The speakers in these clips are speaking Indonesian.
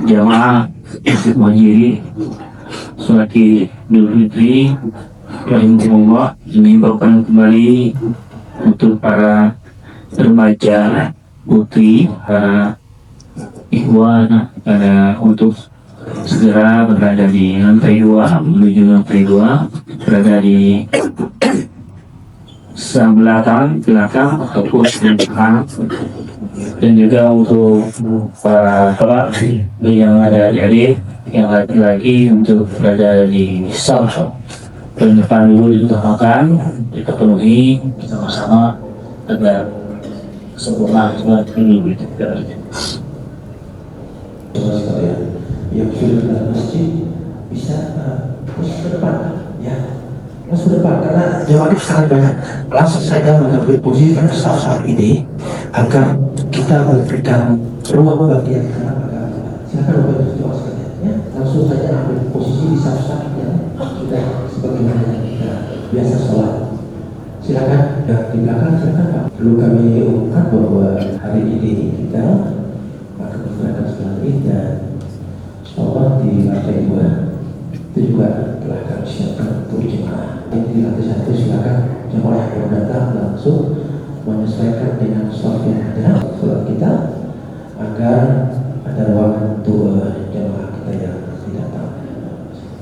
Jamaah Majiri sholat Idul Fitri rahimahullah mengimbaukan kembali untuk para remaja putri, para ikhwan, untuk segera berada di lantai 2 menuju lantai 2, berada di sebelah belakang ataupun di depan, dan juga untuk para yang ada adik yang laki-laki untuk berada di saf depan dulu diutamakan, kita penuhi sama-sama agar sempurna sholat ini. Yang sudah dalam masjid bisa masuk ke depan, ya masuk ke depan, karena jemaah kita sangat banyak. Langsung saja mengambil posisi saat ini agar kita memberikan ruang bagi yang kenal. Silakan Bapak Ibu jemaah sekalian, ya langsung saja ambil posisi di saat yang sudah sebagaimana yang kita biasa sholat. Silakan yang di belakang, silakan Pak. Perlu kami umumkan bahwa hari ini kita akan menggunakan sholat Id dan sholat di lantai 2 itu juga telah kami siapkan untuk jemaah. Ini di lantai 1, silakan jemaah yang baru datang langsung menyesuaikan dengan sholat yang ada sholat kita, agar ada ruangan untuk jemaah kita yang tidak datang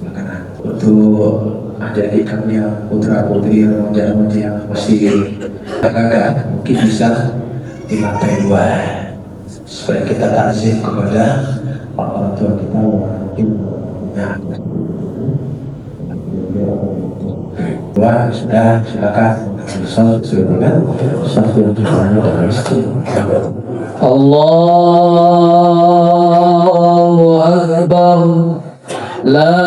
belakangan. Untuk adik-adik kami yang putra putri remaja-remaja yang masih agak mungkin bisa di lantai 2 supaya kita takzim kepada orang tua kita yang mungkin Wah, sudah, silakan. Allahu Akbar, la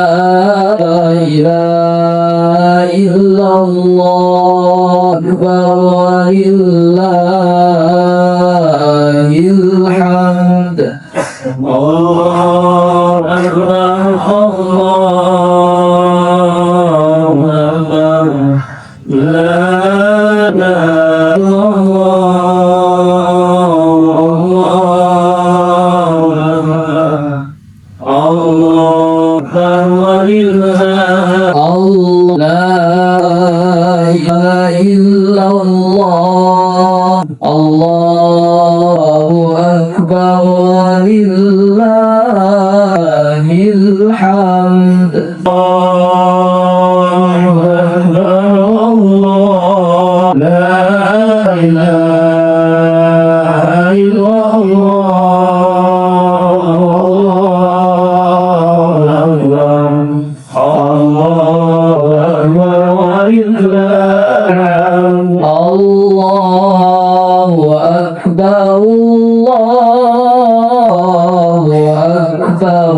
ilaha illallah, wa lillahil hamd. Allahu Akbar, Allahu Akbar, la ilaha illallah, Allahu Akbar, La ilaha illallah, Allahu Akbar, walillahil hamd. Allahu Akbar, Allah, la ilaha illallah, Allahu Akbar, walillahil Allahu Akbar, Allahu Akbar,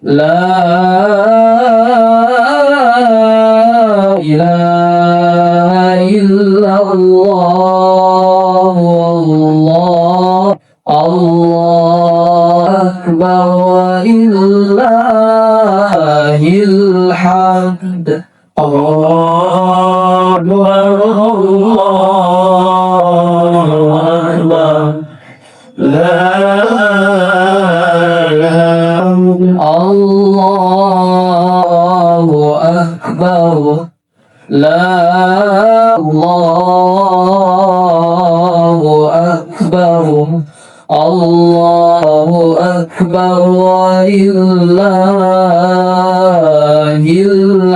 la ilaha illallah, Allahu Akbar, walillahil hamd. Allahu Akbar, la ilaha Allahu Akbar, Allahu Akbar, Allahu Akbar, walillahil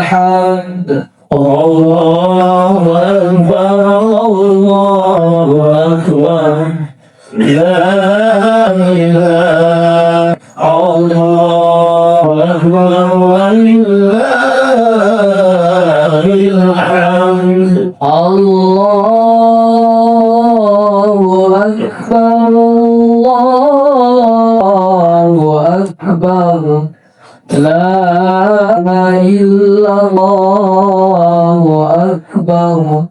hamd. Allahu Akbar, Allahu Akbar, la ilaha Allahu Akbar, walillahil hamd. Allahu Akbar, Allahu Akbar, la ilaha illallah, أكبر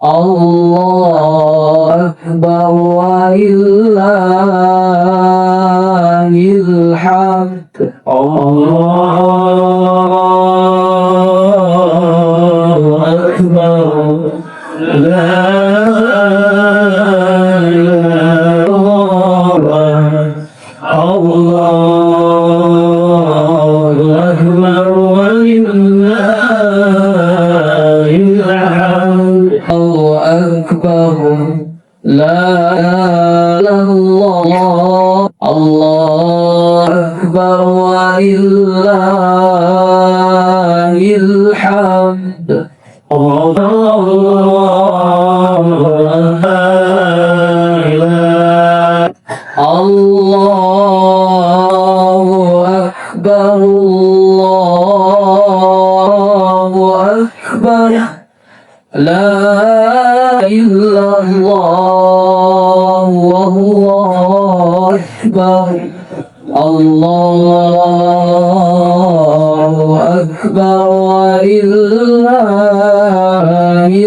الله أكبر ولله الحمد الله أكبر لا إله إلا الله الله أكبر ولله الحمد الله أكبر لا إله إلا الله الله أكبر ولله الحمد الله أكبر الله أكبر لا إله إلا الله والله أكبر الله أكبر ولله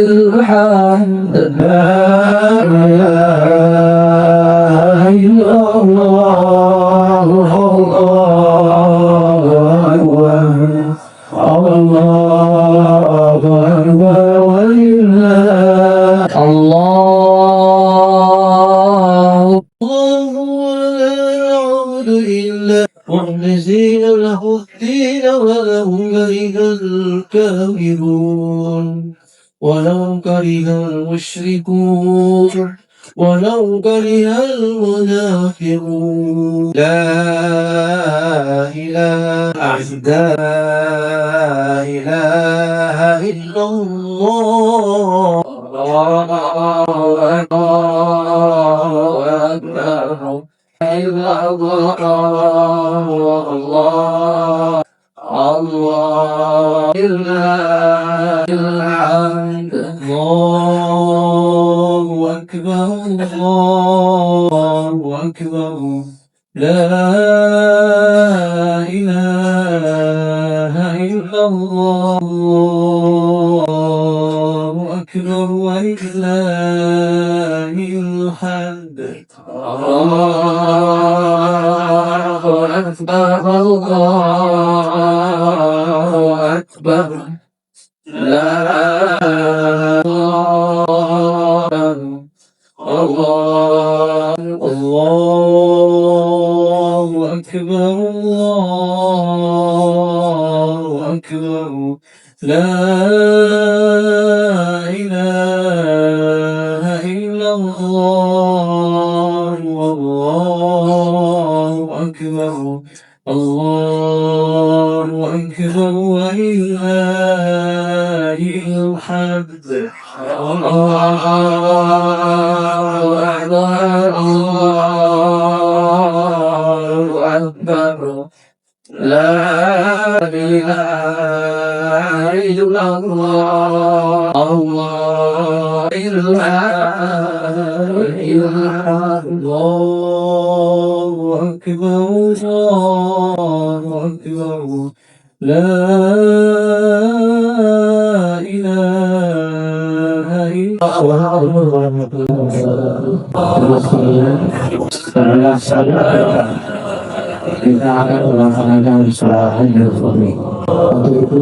الحمد لا إله إلا الله الله أكبر الله أكبر ولله الله ولا نعبد إلا مخلصين له الدين ولو كره الكافرون ولو كره المشركون ولو كره المنافقون لا إله إلا الله الله الحمد الله أكبر الله أكبر لا إله إلا الله الله أكبر ولله الحمد الله أكبر الله أكبر لا الله الله أكبر الله أكبر لا إله إلا الله والله أكبر الله أكبر ولله الحمد الله أكبر الله أكبر لا إله إلا الله الله إله إلا الله أكبر الله أكبر لا إله إلا Kita akan melaksanakan sholat Idul Fitri. Untuk itu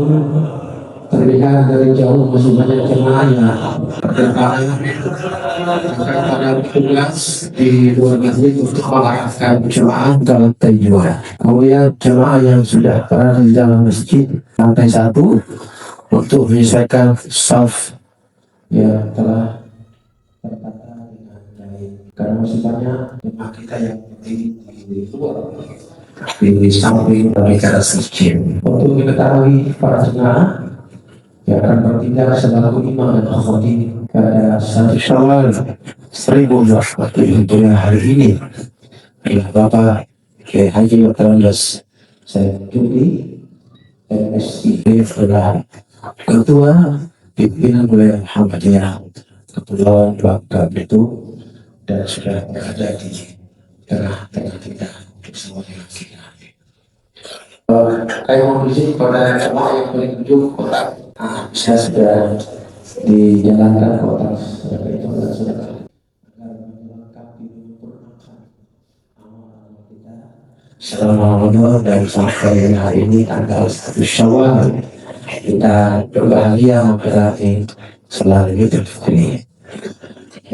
terlihat dari jauh masih banyak jemaahnya pada tugas di luar masjid untuk melaksanakan jemaah dalam tajwid. Kemudian jemaah yang sudah berada di dalam masjid lantai 1 untuk menyesuaikan saf yang telah tertata dengan baik. Karena masih banyak jemaah kita yang berdiri di luar di samping dari teras masjid. Untuk mengetahui para jemaah yang akan bertindak sebagai imam dan khatib pada 1 Syawal 1440 Hijriah hari ini, adalah Bapak Kiai Haji Dr. Said Judi MSI adalah Ketua Pimpinan Wilayah Muhammadiyah Kepulauan Bangka Belitung dan sudah berada di tengah-tengah kita untuk semuanya lagi. Saya mau izin kepada jemaah yang paling ujung kotak Saya sudah dijalankan kotak sedekah itu adalah sedekah agar melengkapi menyempurnakan amalan kita selama Ramadan dan sampai hari ini tanggal 1 Syawal kita berbahagia memperingati selalu Idul Fitri.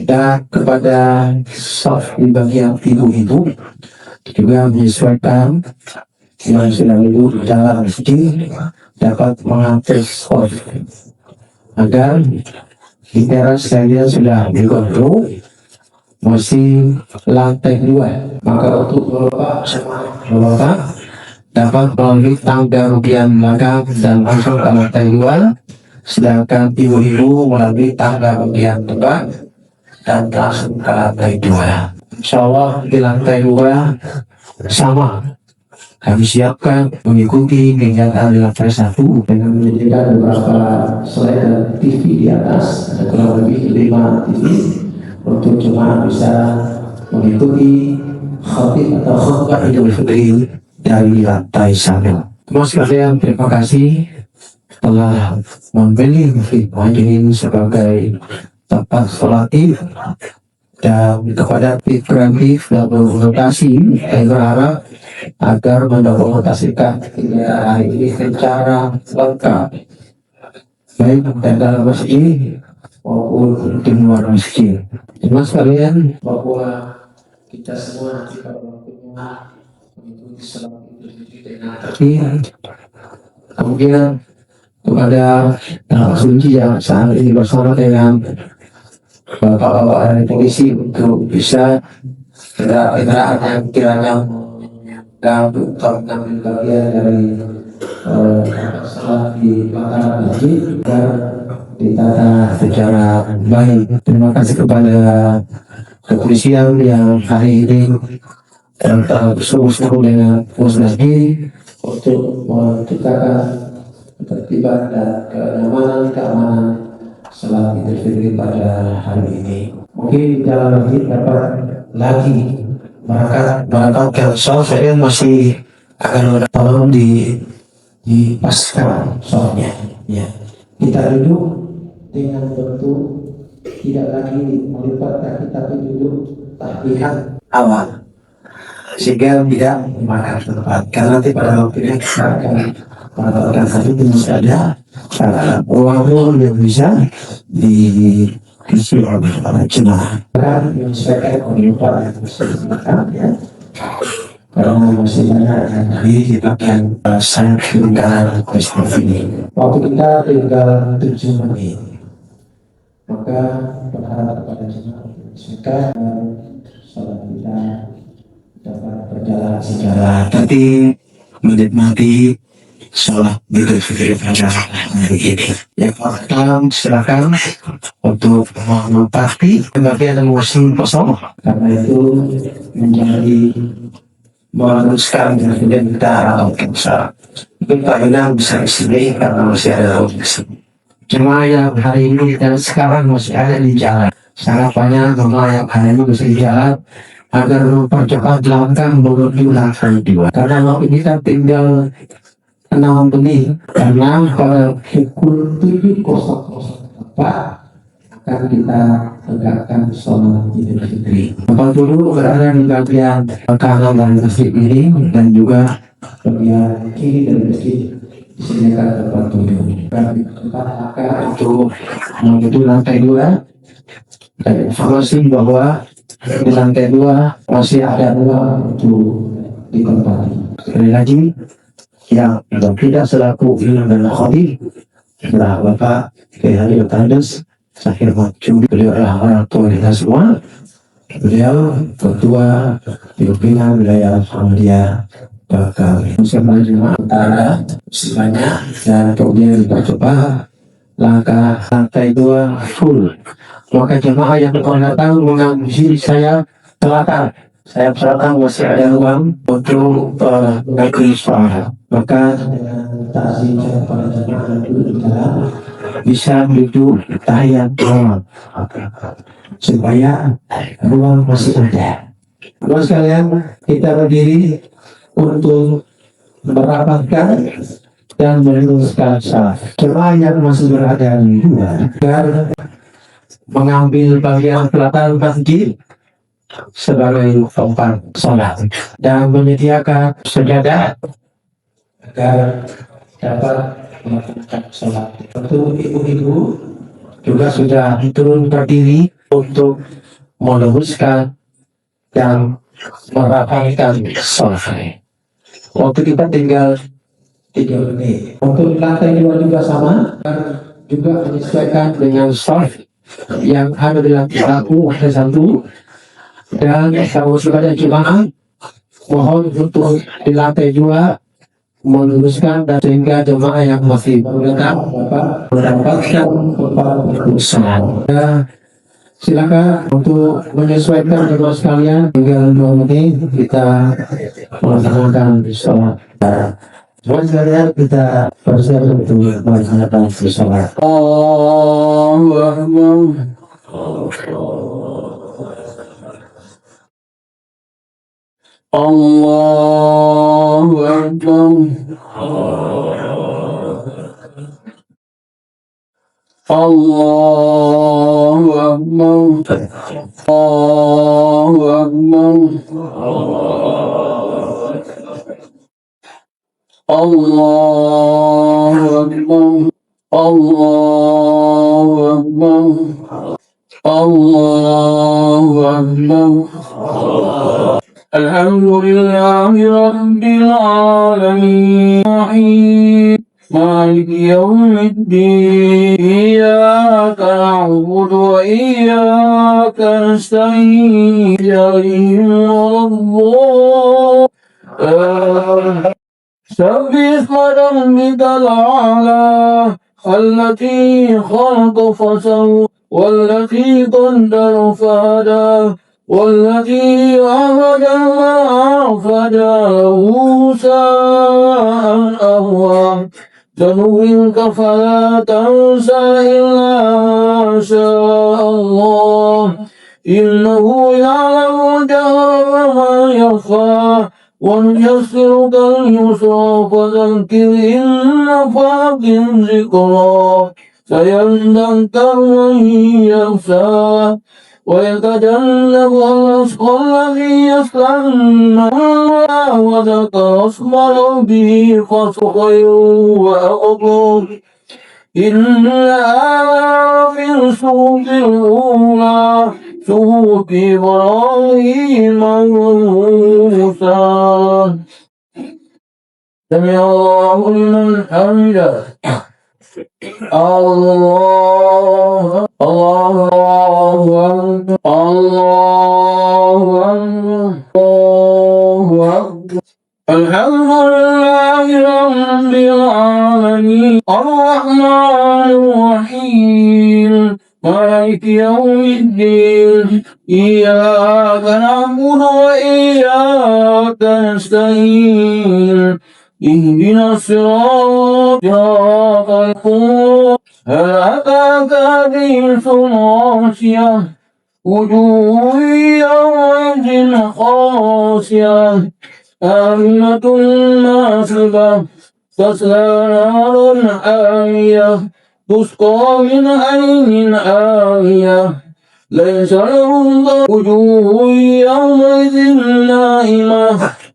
Dan kepada staff di bagian ibu-ibu juga menyesuaikan yang sedang duduk di dalam masjid dapat mengatur staff agar di teras saya sudah dikontrol masih lantai 2, maka untuk bapak sama bapak dapat melalui tangga rupiah belakang dan langsung ke lantai 2, sedangkan ibu-ibu melalui tangga rupiah depan dan langsung ke lantai 2. Insya Allah di lantai 2 sama kami siapkan mengikuti kegiatan di lantai 1 dengan menyediakan beberapa slide dan TV di atas, ada kurang lebih 5 TV untuk jemaah bisa mengikuti khatib atau khutbah Idul Fitri dari lantai 1. Teman sekalian, terima kasih telah membeli masjid ini sebagai tempat sholat Id, dan kepada tim kreatif dan dokumentasi saya berharap agar mendokumentasikan hari ini secara lengkap baik di dalam masjid maupun di luar masjid. Teman sekalian, bahwa kita semua nanti pada waktunya mengikuti sholat Idul Fitri dengan tertib, kemudian kepada kunci yang saat ini bersama dengan bapak-bapak dari polisi untuk bisa kendaraan yang kiranya untuk mengambil bagian dari salat di belakang masjid dan ditata secara baik. Terima kasih kepada kepolisian yang hari ini bersungguh-sungguh dengan masjid untuk menciptakan ketertiban dan keamanan salat Idul Fitri pada hari ini. Mungkin dalam lagi dapat lagi barangkali saya masih akan tolong dipaskan soalnya. Ya, kita duduk dengan bentuk tidak lagi melipat kaki tapi duduk tahlilan awal sehingga tidak memakan tempat, karena nanti pada waktunya kita akan mendapatkan satu masih ada ruang-ruang yang bisa diisi oleh para jemaah. Kan menyesuaikan kehidupan yang makan ya. Karena masih banyak yang di bagian sangat ketinggalan peristiwa ini. Waktu kita tinggal 7 menit, maka berharap kepada jemaah menyesuaikan salat kita dapat berjalan secara tertib, menikmati sholat Idul Fitri pada hari ini. Yang pertama silakan untuk menempati bagian musim kosong, karena itu menjadi meneruskan kemudian kita akan bisa kita bisa disini karena masih ada organisasi. Jemaah yang hari ini dan sekarang masih ada di jalan, sangat banyak jemaah yang hari ini masih di jalan agar mempercepat langkah menuju lantai 2, karena waktu kita tinggal 6 menit, karena kalau pukul 7.04 akan kita tegakkan sholat Idul Fitri. Tempat dulu berada di bagian kanan dari masjid ini dan juga bagian kiri dari masjid disediakan tempat duduk. Dan tempat akan untuk menuju lantai 2. Dan informasi bahwa di lantai 2 masih ada ruang untuk ditempati. Sekali lagi, yang tidak selaku imam dan khatib adalah Bapak Kiai Haji Yotandes Sakhir Maju. Beliau adalah orang tua kita semua. Beliau ketua pimpinan wilayah Muhammadiyah Bangkalan. Bersama jemaah utara sebanyak, dan kemudian kita coba langkah lantai 2 full. Maka jemaah yang akan datang mengisi saya selatan. Saya persilakan masih ada ruang untuk negeri suara. Maka dengan takzim saya kepada jemaah yang duduk di dalam bisa duduk tahiyat awal supaya ruang masih ada. Teman sekalian, kita berdiri untuk merapatkan dan meluruskan salah. Jemaah yang masih berada di luar agar mengambil bagian belakang masjid sebagai tempat sholat dan menyediakan sejadah agar dapat melakukan sholat. Untuk ibu-ibu juga sudah turun berdiri untuk meluruskan dan merapatkan sholat. Waktu kita tinggal 3 menit. Untuk lantai 2 juga sama, juga menyesuaikan dengan sholat yang ada di lantai 1 dan kalau sudah ada jemaah mohon untuk di lantai 2 meluruskan dan sehingga jemaah yang masih datang mendapatkan tempat sholat. Silakan untuk menyesuaikan jemaah sekalian, tinggal 2 menit kita melaksanakan sholat. Jemaah sekalian, kita bersiap untuk melaksanakan sholat. Allahu Akbar. Allahu Akbar. Allahu Akbar. Allahu Akbar. Allahu Akbar. Allahu Akbar. Allahu Akbar. Alhamdulillahi Rabbil Alamin. مالك يوم الدين إياك نعبد وإياك نستعين سبح اسم ربك الأعلى التي خلق فسوى والتي قدر فهدى والذي أخرج المرعى فجعله ساء سنغرقك فلا تنسى إلا ما شاء الله إنه يعلم الجهر وما يخفى ونيسرك اليسرى فذكر إن نفعت الذكرى سيذكر من يخشى ويتجنبها الأشقى الذي يصلى النار وذكر اسم ربه فصخير وأقبل إن هذا في الصوت الأولى صوت إبراهيم وموسى سمع الله لمن حمده الله الله أكبر الله أكبر الله أكبر الحمد لله رب العالمين الرحمن الرحيم مالك يوم الدين إياك نعبد وإياك نستعين اهدنا الصراط المستقيم هل أتاك حديث الغاشية وجوه يومئذ خاشعة آمنة ناصبة تصلى نارا حامية تسقى من عين آنية ليس لهم وجوه يومئذ نائمة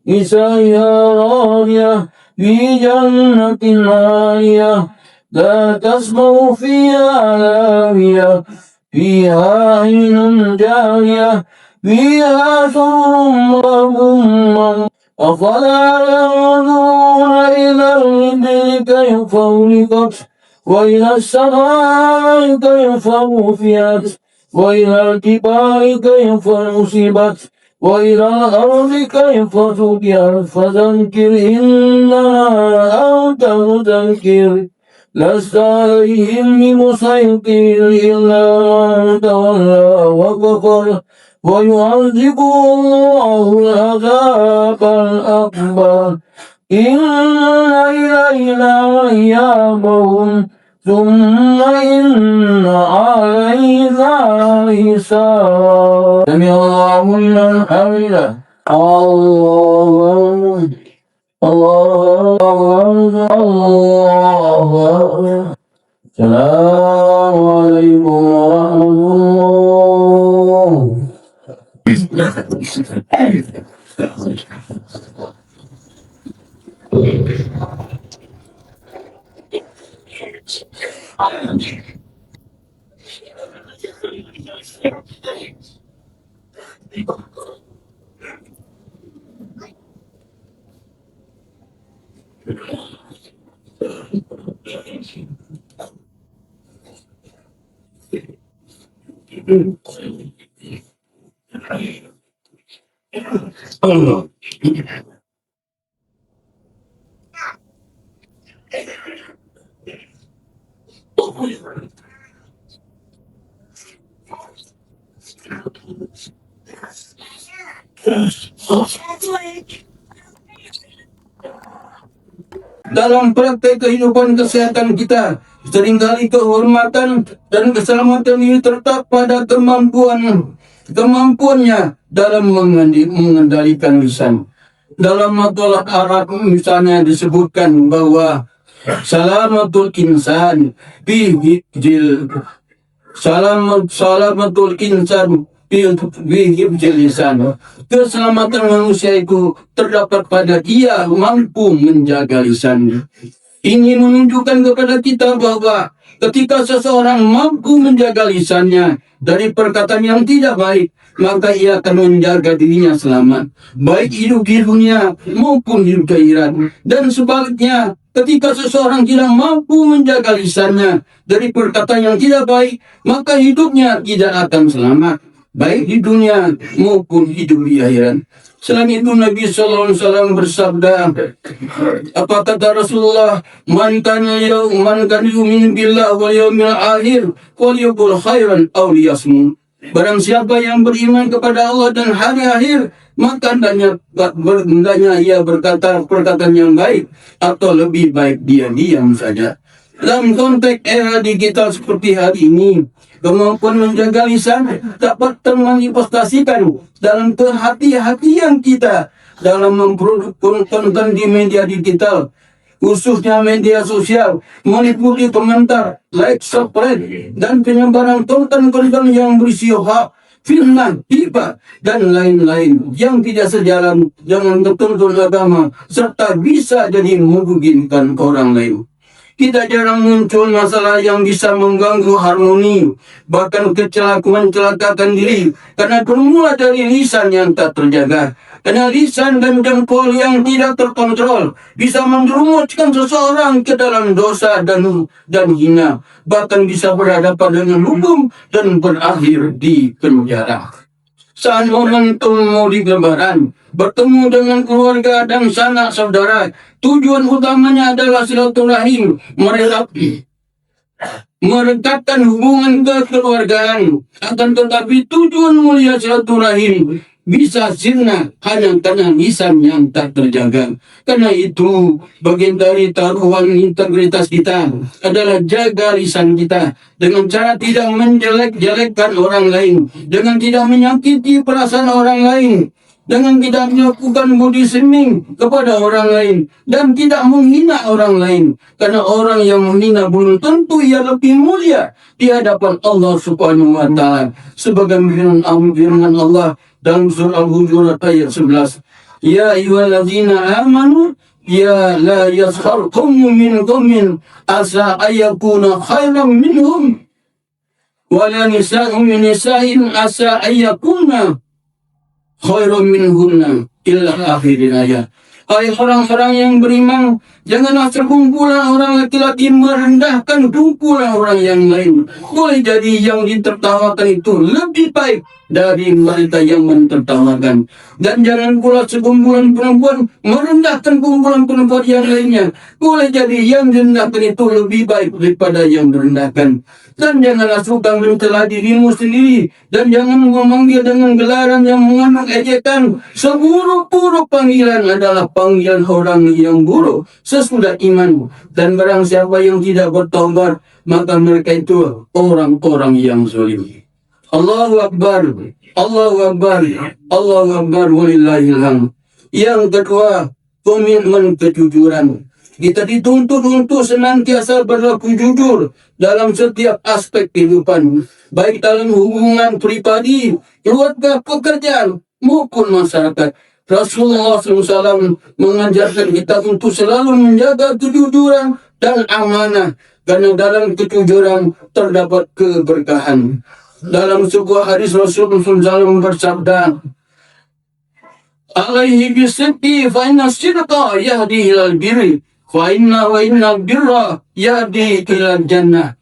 لسعيها راضية في جنة عالية لا تسمع فيها لاغية فيها عين جارية فيها سرر مرفوعة أفلا ينظرون إلى الإبل كيف خلقت وإلى السماء كيف رفعت وإلى الجبال كيف نصبت وإلى الأرض كيف سطحت فذكر إنما أنت مذكر لست عليهم بمسيطر إلا من تولى وكفر ويعذبه الله العذاب الأكبر إن إلينا إيابهم ثم إن علينا حسابهم سمع الله لمن حمده الله أكبر الله أكبر الله Dalam praktek kehidupan kesehatan kita, seringkali kehormatan dan keselamatan ini terletak pada kemampuannya dalam mengendalikan lisan. Dalam makalah Arab misalnya disebutkan bahwa salamatul insan fi hifzil salamatul insan fi hifzil lisan. Keselamatan manusia itu terdapat pada dia mampu menjaga lisannya. Ini menunjukkan kepada kita bahwa ketika seseorang mampu menjaga lisannya dari perkataan yang tidak baik, maka ia akan menjaga dirinya selamat, baik hidup di dunia maupun hidup di akhirat. Dan sebaliknya, ketika seseorang tidak mampu menjaga lisannya dari perkataan yang tidak baik, maka hidupnya tidak akan selamat, baik di dunia maupun hidup di akhirat. Selain itu Nabi SAW bersabda, apa kata Rasulullah, man kana yu'minu billah wal yawmil akhir falyaqul khairan aw liyasmut. Barang siapa yang beriman kepada Allah dan hari akhir, maka hendaknya ia berkata perkataan yang baik, atau lebih baik dia diam saja. Dalam konteks era digital seperti hari ini, kemampuan menjaga lisan dapat termanifestasikan dalam kehati-hatian kita dalam memproduksi konten di media digital, khususnya media sosial, meliputi komentar, like, subscribe, dan penyebaran konten-konten yang berisi hoax, fitnah, hibah, dan lain-lain yang tidak sejalan dengan tuntunan agama, serta bisa jadi merugikan orang lain. Tidak jarang muncul masalah yang bisa mengganggu harmoni, bahkan mencelakakan diri, karena bermula dari lisan yang tak terjaga. Karena lisan dan jempol yang tidak terkontrol bisa menjerumuskan seseorang ke dalam dosa dan hina, bahkan bisa berhadapan dengan hukum dan berakhir di penjara. Saat momentum mudik lebaran, bertemu dengan keluarga dan sanak saudara, tujuan utamanya adalah silaturahim, merekatkan hubungan kekeluargaan. Akan tetapi tujuan mulia silaturahim bisa sirna hanya karena lisan yang tak terjaga. Karena itu, bagian dari taruhan integritas kita adalah jaga lisan kita dengan cara tidak menjelek-jelekkan orang lain, dengan tidak menyakiti perasaan orang lain, dengan tidak melakukan body shaming kepada orang lain, dan tidak menghina orang lain. Karena orang yang menghina belum tentu ia lebih mulia di hadapan Allah Subhanahu wa Ta'ala. Sebagai firman Allah dalam surah Al-Hujurat ayat 11, ya ayyuhalladzina amanu ya la yaskhar qaumun min qaumin asa ayyakuna khairan minhum wa la nisa'un min nisa'in asa ayyakuna khairan minhunna illa akhirin ayat. Hai orang-orang yang beriman, janganlah sekumpulan orang laki-laki merendahkan kumpulan orang yang lain. Boleh jadi yang ditertawakan itu lebih baik dari mereka yang mentertawakan. Dan jangan pula sekumpulan perempuan merendahkan kumpulan perempuan yang lainnya. Boleh jadi yang direndahkan itu lebih baik daripada yang direndahkan. Dan janganlah suka mencela dirimu sendiri, dan jangan memanggil dengan gelaran yang mengandung ejekan. Seburuk-buruk panggilan adalah panggilan orang yang buruk sesudah iman. Dan barang siapa yang tidak bertobat, maka mereka itu orang-orang yang zalim. Allahu Akbar, Allahu Akbar, Allahu Akbar, walillahil hamd. Yang kedua, komitmen kejujuran. Kita dituntut untuk senantiasa berlaku jujur dalam setiap aspek kehidupan, baik dalam hubungan pribadi, keluarga, pekerjaan, maupun masyarakat. Rasulullah SAW mengajarkan kita untuk selalu menjaga kejujuran dan amanah, karena dalam kejujuran terdapat keberkahan. Dalam sebuah hadis Rasulullah SAW bersabda, alaihi bisidqi fa inna sidqa yahdi ilal birri wa inna birra yahdi ilal jannah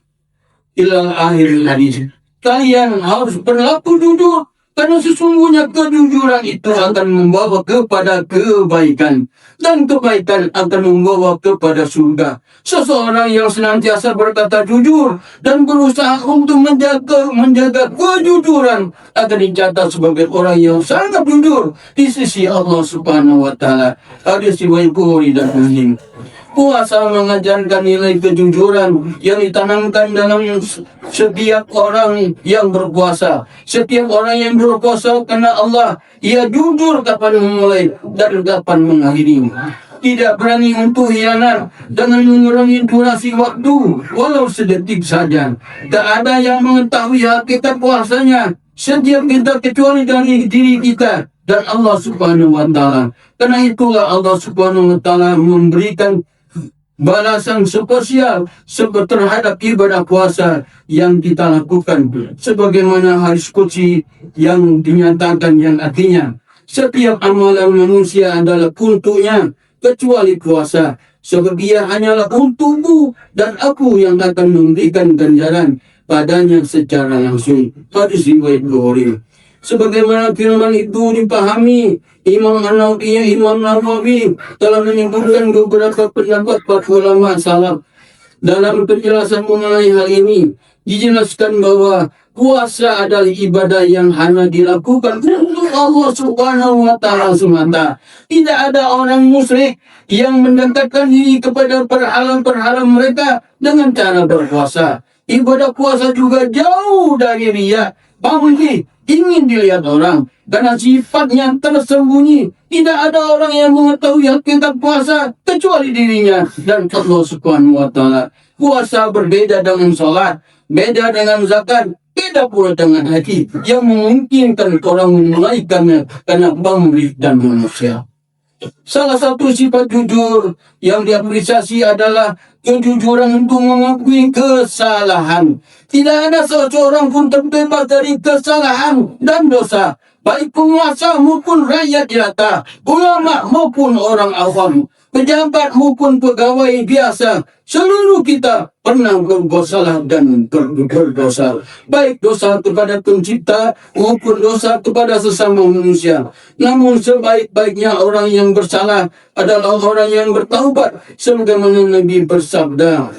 ilal akhir hadis. Kalian harus berlaku jujur, karena sesungguhnya kejujuran itu akan membawa kepada kebaikan, dan kebaikan akan membawa kepada surga. Seseorang yang senantiasa berkata jujur dan berusaha untuk menjaga kejujuran akan dicatat sebagai orang yang sangat jujur di sisi Allah Subhanahu wa taala. Hadis riwayat Bukhari dan Muslim. Puasa mengajarkan nilai kejujuran yang ditanamkan dalam setiap orang yang berpuasa. Setiap orang yang berpuasa karena Allah, ia jujur kapan memulai dan kapan mengakhiri. Tidak berani untuk hianat dengan mengurangi durasi waktu walau sedetik saja. Tak ada yang mengetahui hakikat puasanya setiap kita kecuali dari diri kita dan Allah Subhanahu wa taala. Karena itulah Allah Subhanahu wa taala memberikan balasan spesial terhadap ibadah puasa yang kita lakukan, sebagaimana hadis qudsi yang dinyatakan, yang artinya setiap amalan manusia adalah untuknya kecuali puasa, sebab ia hanyalah untukku dan aku yang akan memberikan ganjaran padanya secara langsung. Hadis riwayat Bukhari. Sebagaimana firman itu dipahami, Imam Nawawi telah menyebutkan beberapa pendapat para ulama salaf. Dalam penjelasan mengenai hal ini, dijelaskan bahwa puasa adalah ibadah yang hanya dilakukan untuk Allah Subhanahu wa taala semata. Tidak ada orang musyrik yang mendekatkan diri kepada perhalang-perhalang mereka dengan cara berpuasa. Ibadah puasa juga jauh dari riya, pamrih, ingin dilihat orang, karena sifatnya tersembunyi. Tidak ada orang yang mengetahui hakikat puasa kecuali dirinya dan Allah Subhanahu wa taala. Puasa berbeda dengan sholat, beda dengan zakat, beda pula dengan haji yang memungkinkan orang menunaikannya karena pamrih dan manusia. Salah satu sifat jujur yang diapresiasi adalah kejujuran untuk mengakui kesalahan. Tidak ada seorang pun terbebas dari kesalahan dan dosa, baik penguasa maupun rakyat jelata, ulama maupun orang awam, pejabat maupun pegawai biasa. Seluruh kita pernah bersalah dan berdosa, baik dosa kepada pencipta maupun dosa kepada sesama manusia. Namun sebaik-baiknya orang yang bersalah adalah orang yang bertaubat, sebagaimana Nabi bersabda,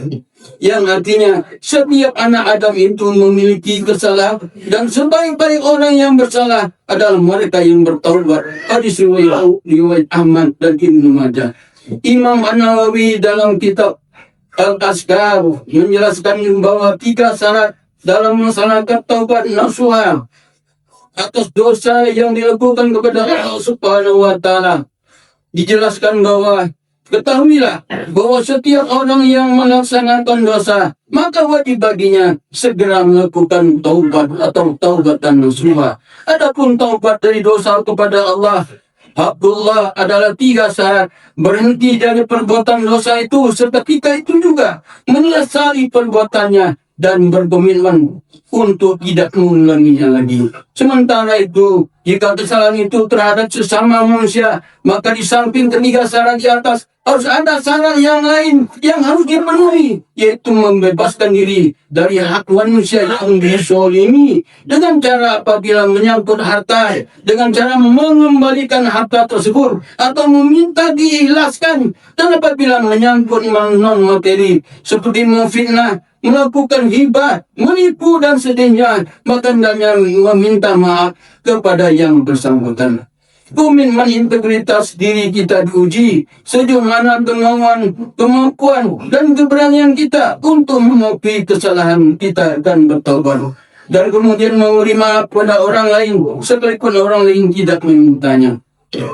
yang artinya setiap anak Adam itu memiliki kesalahan, dan sebaik-baik orang yang bersalah adalah mereka yang bertaubat. Hadis riwayat Ahmad dan Ibnu Majah. Imam An-Nawawi dalam kitab Al-Azkar menjelaskan bahwa 3 syarat dalam melaksanakan taubat nasuha atas dosa yang dilakukan kepada Allah Subhanahu wa taala. Dijelaskan bahwa ketahuilah bahwa setiap orang yang melaksanakan dosa, maka wajib baginya segera melakukan taubat atau taubatan nasuha. Adapun taubat dari dosa kepada Allah Abdullah adalah 3 syarat: berhenti dari perbuatan dosa itu seketika itu juga, menyesali perbuatannya, dan berkomitmen untuk tidak mengulanginya lagi. Sementara itu, jika kesalahan itu terhadap sesama manusia, maka di samping 3 syarat di atas, harus ada syarat yang lain yang harus dipenuhi, yaitu membebaskan diri dari hak manusia yang dizalimi dengan cara apabila menyangkut harta, dengan cara mengembalikan harta tersebut atau meminta diikhlaskan, dan apabila menyangkut non materi seperti memfitnah, melakukan hibah, menipu dan sejenisnya, maka hendaknya meminta maaf kepada yang bersangkutan. Komitmen integritas diri kita diuji sejauh mana kemampuan dan keberanian kita untuk mengakui kesalahan kita dan bertaubat, dan kemudian memberi maaf pada orang lain sekalipun orang lain tidak memintanya.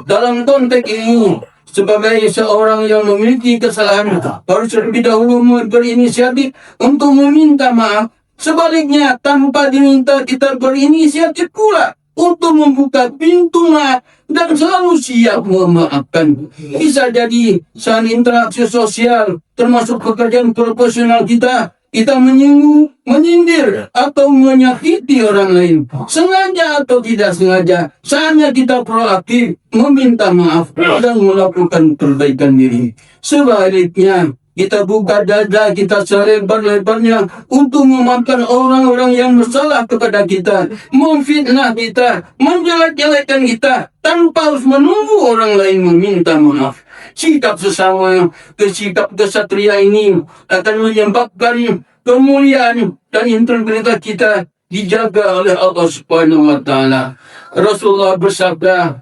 Dalam konteks ini, sebagai seorang yang memiliki kesalahan harus terlebih dahulu berinisiatif untuk meminta maaf. Sebaliknya, tanpa diminta kita berinisiatif pula untuk membuka pintu maaf dan selalu siap memaafkan. Bisa jadi saat interaksi sosial, termasuk pekerjaan profesional kita menyinggung, menyindir, atau menyakiti orang lain. Sengaja atau tidak sengaja, saatnya kita proaktif, meminta maaf, dan melakukan perbaikan diri. Sebaliknya, kita buka dada kita selebar-lebarnya untuk memaafkan orang-orang yang bersalah kepada kita, memfitnah kita, menjelek-jelekkan kita, tanpa harus menunggu orang lain meminta maaf. Sikap sesama, sikap kesatria ini akan menyebabkan kemuliaan dan integritas kita dijaga oleh Allah Subhanahu wa Ta'ala. Rasulullah bersabda,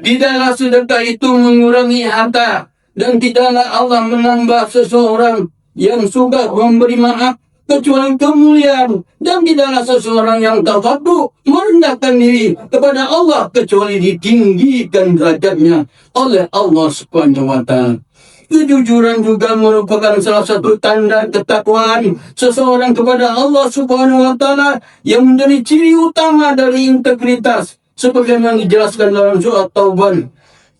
tidaklah sedekah itu mengurangi harta, dan tidaklah Allah menambah seseorang yang suka memberi maaf kecuali kemuliaan, dan tidaklah seseorang yang tawadhu merendahkan diri kepada Allah kecuali ditinggikan derajatnya oleh Allah Subhanahu wa Ta'ala. Kejujuran juga merupakan salah satu tanda ketakwaan seseorang kepada Allah Subhanahu wa Ta'ala yang menjadi ciri utama dari integritas, sebagaimana dijelaskan dalam surat Taubah.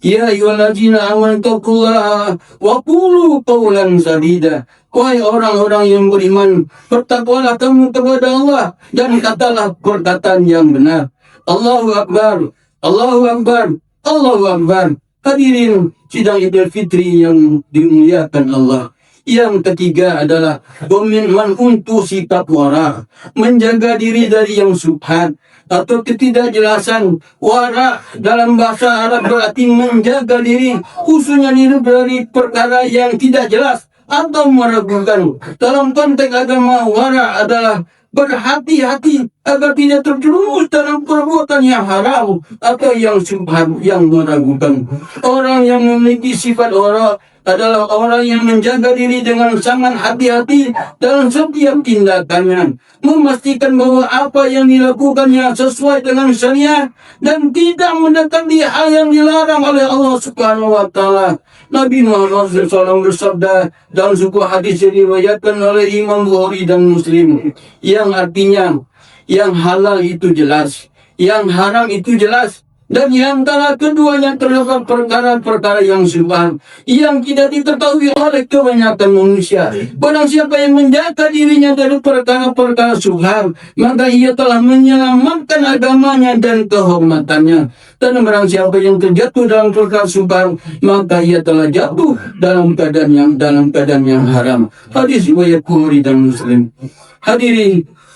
Ya ayyuhallazina amanu taqullaha wa qulu qawlan sadida. Wahai orang-orang yang beriman, bertakwalah kamu kepada Allah dan katalah perkataan yang benar. Allahu Akbar, Allahu Akbar, Allahu Akbar. Hadirin sidang Idul Fitri yang dimuliakan Allah. Yang ketiga adalah komitmen untuk sikap wara, menjaga diri dari yang subhat atau ketidakjelasan. Wara dalam bahasa Arab berarti menjaga diri, khususnya diri dari perkara yang tidak jelas atau meragukan. Dalam konteks agama, wara adalah berhati-hati agar tidak terjerumus dalam perbuatan yang haram atau yang subhat, yang meragukan. Orang yang memiliki sifat wara adalah orang yang menjaga diri dengan sangat hati-hati dalam setiap tindakannya, memastikan bahwa apa yang dilakukannya sesuai dengan syariat dan tidak mendekati hal yang dilarang oleh Allah Subhanahu wa Ta'ala. Nabi Muhammad SAW bersabda dalam sebuah hadis yang diriwayatkan oleh Imam Bukhari dan Muslim, yang artinya yang halal itu jelas, yang haram itu jelas, dan di antara keduanya terdapat perkara-perkara yang subhan yang tidak diketahui oleh kebanyakan manusia. Barang siapa yang menjaga dirinya dari perkara-perkara subhan, maka ia telah menyelamatkan agamanya dan kehormatannya. Dan barang siapa yang terjatuh dalam perkara subhan, maka ia telah jatuh dalam keadaan yang haram. Hadis riwayat Bukhari dan Muslim.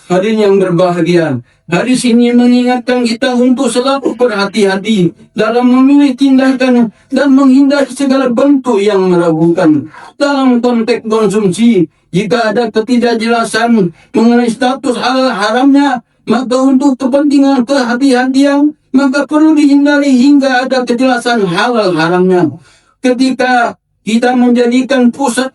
Hadirin yang berbahagia, hadis ini mengingatkan kita untuk selalu berhati-hati dalam memilih tindakan dan menghindari segala bentuk yang meragukan. Dalam konteks konsumsi, jika ada ketidakjelasan mengenai status halal haramnya, maka untuk kepentingan kehati-hatian, maka perlu dihindari hingga ada kejelasan halal haramnya. Ketika kita menjadikan pusat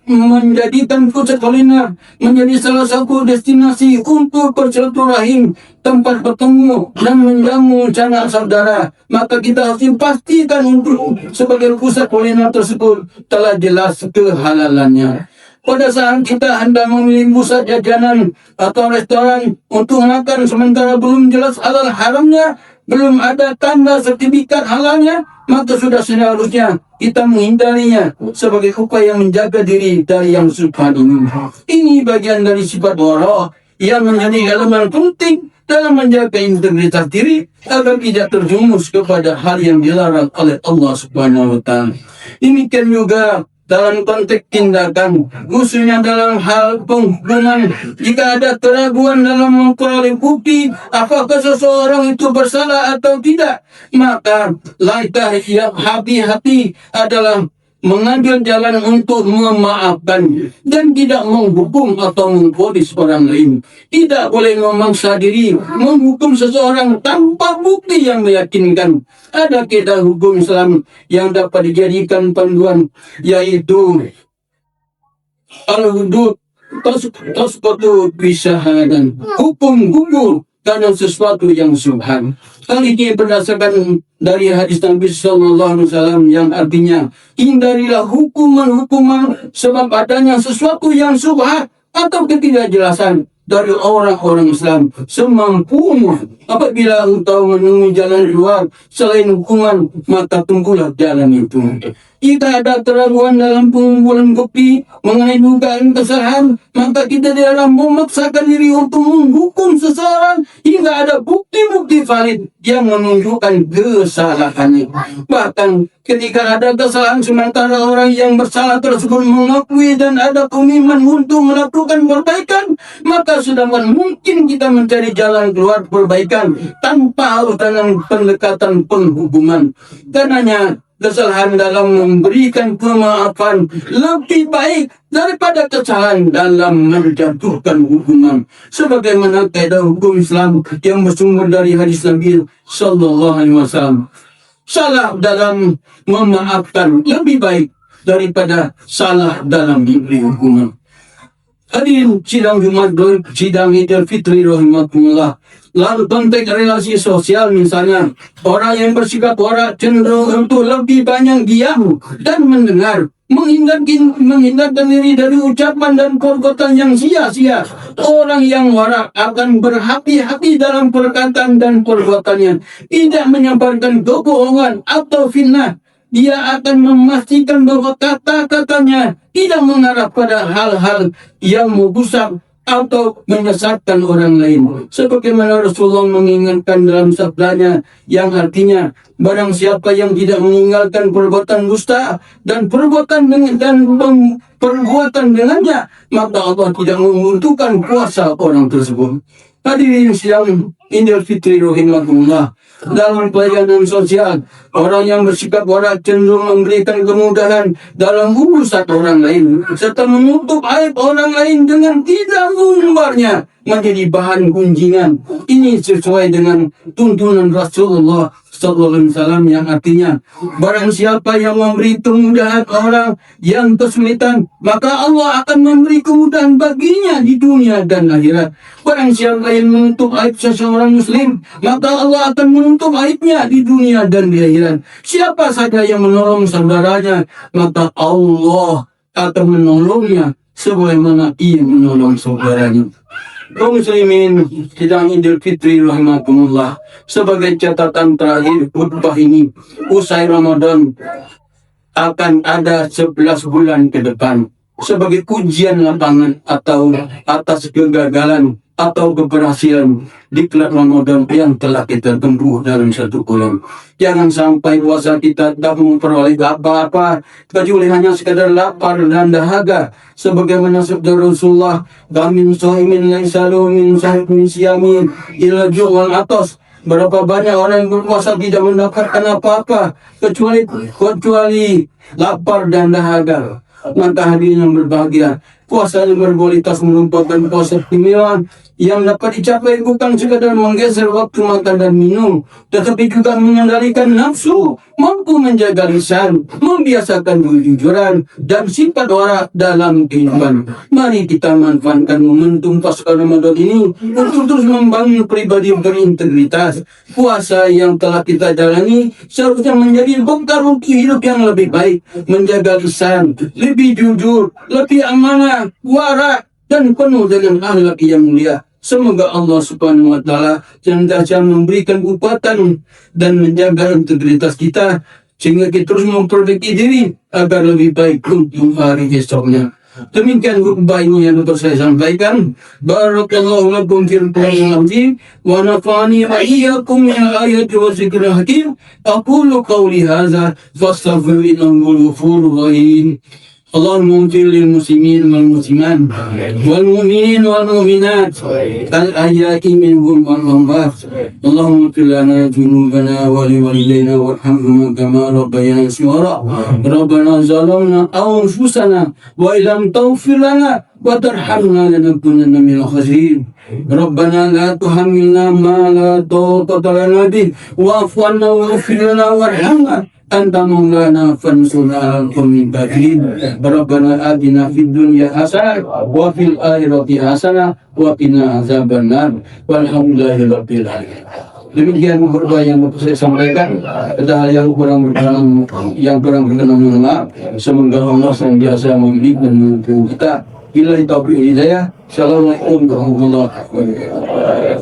kuliner menjadi salah satu destinasi untuk bersilaturahim, tempat bertemu dan menjamu sanak saudara, maka kita harus pastikan untuk sebagai pusat kuliner tersebut telah jelas kehalalannya. Pada saat kita hendak memilih pusat jajanan atau restoran untuk makan sementara belum jelas halal haramnya, belum ada tanda sertifikat halalnya, maka sudah seharusnya kita menghindarinya sebagai upaya menjaga diri dari yang subhan ini. Ini bagian dari sifat wara yang menjadi elemen penting dalam menjaga integritas diri agar tidak terjumus kepada hal yang dilarang oleh Allah Subhanahu wa Ta'ala. Demikian juga dalam konteks tindakan, khususnya dalam hal penghukuman. Jika ada keraguan dalam memperoleh bukti apakah seseorang itu bersalah atau tidak, maka langkah yang hati-hati adalah mengambil jalan untuk memaafkan dan tidak menghukum atau memvonis orang lain. Tidak boleh memaksa diri menghukum seseorang tanpa bukti yang meyakinkan. Ada kaidah hukum Islam yang dapat dijadikan panduan, yaitu al-hudud tasqatu bisyahadan, hukum gugur karena sesuatu yang subhan. Hal ini berdasarkan dari hadis Nabi Sallallahu Alaihi Wasallam yang artinya, hindarilah hukuman-hukuman sebab adanya sesuatu yang subhan atau ketidakjelasan, dari orang-orang Islam semampumu. Apabila engkau menemui jalan luar selain hukuman, maka tempuhlah jalan itu. Jika ada keraguan dalam pengumpulan bukti mengenai dugaan kesalahan, maka kita dalam memaksakan diri untuk menghukum seseorang hingga ada bukti-bukti valid yang menunjukkan kesalahannya. Bahkan ketika ada kesalahan sementara orang yang bersalah tersebut mengakui dan ada komitmen untuk melakukan perbaikan, maka sedangkan mungkin kita mencari jalan keluar perbaikan tanpa harus dengan pendekatan penghukuman. Karenanya kesalahan dalam memberikan pemaafan lebih baik daripada kesalahan dalam menjatuhkan hukuman. Sebagaimana kaidah hukum Islam yang bersumber dari hadis Nabi Sallallahu Alaihi Wasallam, salah dalam memaafkan lebih baik daripada salah dalam diberi hukuman. Hadirin sidang Jumat, sidang Idul Fitri rahimakumullah. Lalu konteks relasi sosial misalnya, orang yang bersikap warak cenderung untuk lebih banyak diam dan mendengar, menghindarkan diri dari ucapan dan perbuatan yang sia-sia. Orang yang warak akan berhati-hati dalam perkataan dan perbuatannya, tidak menyebarkan kebohongan atau fitnah. Dia akan memastikan bahwa kata-katanya tidak mengarah pada hal-hal yang merusak atau menyesatkan orang lain. Sebagaimana Rasulullah mengingatkan dalam sabdanya yang artinya, barang siapa yang tidak meninggalkan perbuatan dusta dan perbuatan dengannya, maka Allah tidak menguntungkan kuasa orang tersebut. Hadirin sidang Idul Fitri rahimakumullah. Dalam pelayanan sosial, orang yang bersikap warak cenderung memberikan kemudahan dalam urusan orang lain serta menutup aib orang lain dengan tidak mengumbarnya menjadi bahan gunjingan. Ini sesuai dengan tuntunan Rasulullah SAW yang artinya, barang siapa yang memberi kemudahan orang yang kesulitan, maka Allah akan memberi kemudahan baginya di dunia dan akhirat. Barang siapa yang menutup aib seseorang muslim, maka Allah akan menutup aibnya di dunia dan di akhirat. Siapa saja yang menolong saudaranya, maka Allah akan menolongnya sebagaimana ia menolong saudaranya. Kaum muslimin sidang Idul Fitri rahimakumullah, sebagai catatan terakhir khutbah ini, usai Ramadan akan ada 11 bulan ke depan sebagai ujian lapangan atau atas kegagalan atau keberhasilan diklat Ramadan yang telah kita tempuh dalam satu bulan. Jangan sampai puasa kita tak memperoleh apa-apa kecuali hanya sekadar lapar dan dahaga. Sebagaimana sabda Rasulullah, "Kamin sha'imin laisa lahu min siyami illa ju'un atas." Berapa banyak orang yang berpuasa tidak mendapatkan apa-apa kecuali lapar dan dahaga. Maka hadirin yang berbahagia, puasa yang berkualitas merupakan puasa istimewa yang dapat dicapai bukan sekadar menggeser waktu makan dan minum, tetapi juga mengendalikan nafsu, mampu menjaga lisan, membiasakan kejujuran dan sifat warak dalam kehidupan. Mari kita manfaatkan momentum pasca Ramadan ini untuk terus membangun pribadi berintegritas. Puasa yang telah kita jalani seharusnya menjadi bekal untuk hidup yang lebih baik, menjaga lisan, lebih jujur, lebih amanah, warak, dan penuh dengan akhlak yang mulia. Semoga Allah Subhanahu wa Ta'ala senantiasa memberikan kekuatan dan menjaga integritas kita sehingga kita terus memperbaiki diri agar lebih baik untuk hari esoknya. Demikian khutbah ini yang dapat saya sampaikan. Barakallahu lakum fil Qur'anil azim wa nafa'ani wa iyyakum min al-ayati wa dzikril hakim. Aqulu qawli hadza fastaghfirullaha ghafurur rahim. اللهم اغفر للمسلمين والمسلمات والمؤمنين والمؤمنات الأحياء منهم والأموات. اللهم اغفر لنا ذنوبنا ولوالدينا وارحمهما كما ربيانا صغارا. ربنا ظلمنا أنفسنا وإن لم تغفر لنا وترحمنا لنكونن من الخاسرين. ربنا لا تحملنا ما لا طاقة لنا به واعف عنا واغفر لنا وارحمنا أنت مولانا فانصرنا على القوم الكافرين. ربنا آتنا في الدنيا حسنة وفي الآخرة حسنة وقنا عذاب النار والحمد لله رب العالمين. Demikian khutbah yang saya sampaikan. Ada hal yang kurang berkenan, mohon maaf. Semoga Allah senantiasa membimbing dan menuntun kita Billahi taufiq wal hidayah. Assalamualaikum warahmatullahi wabarakatuh.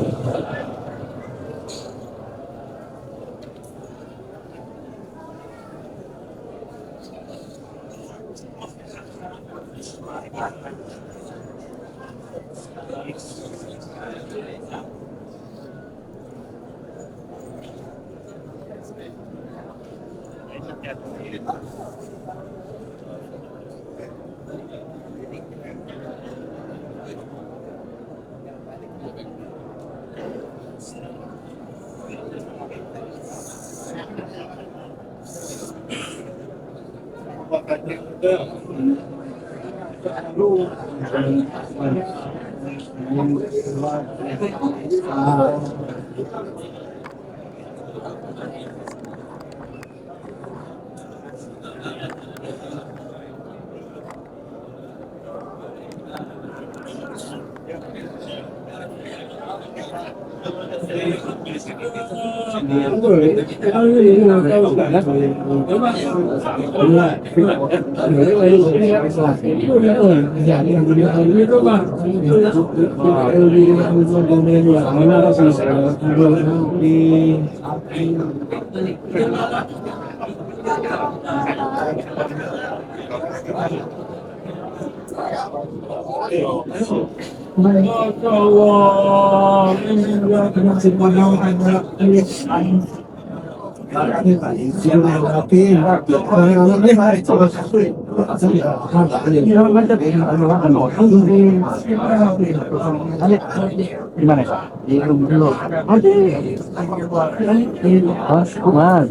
Gimana kak? Belum.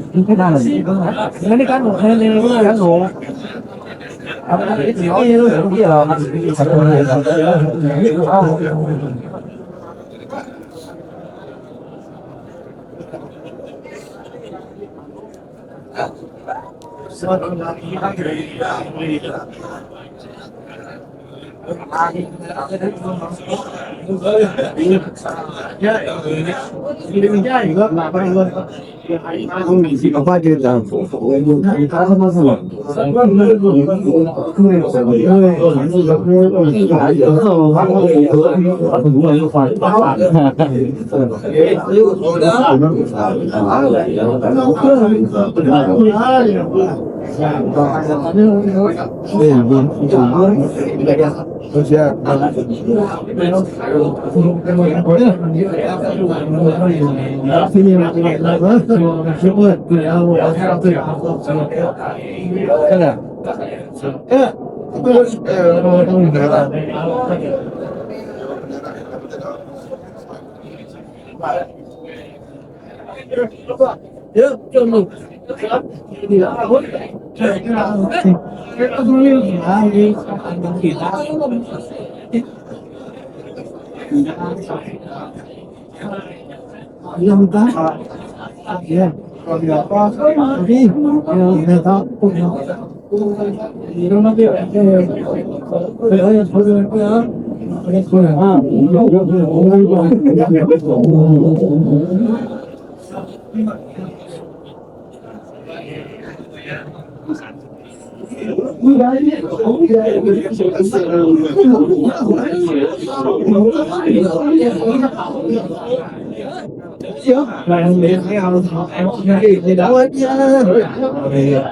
Ini kan ini kan apa itu? Iya.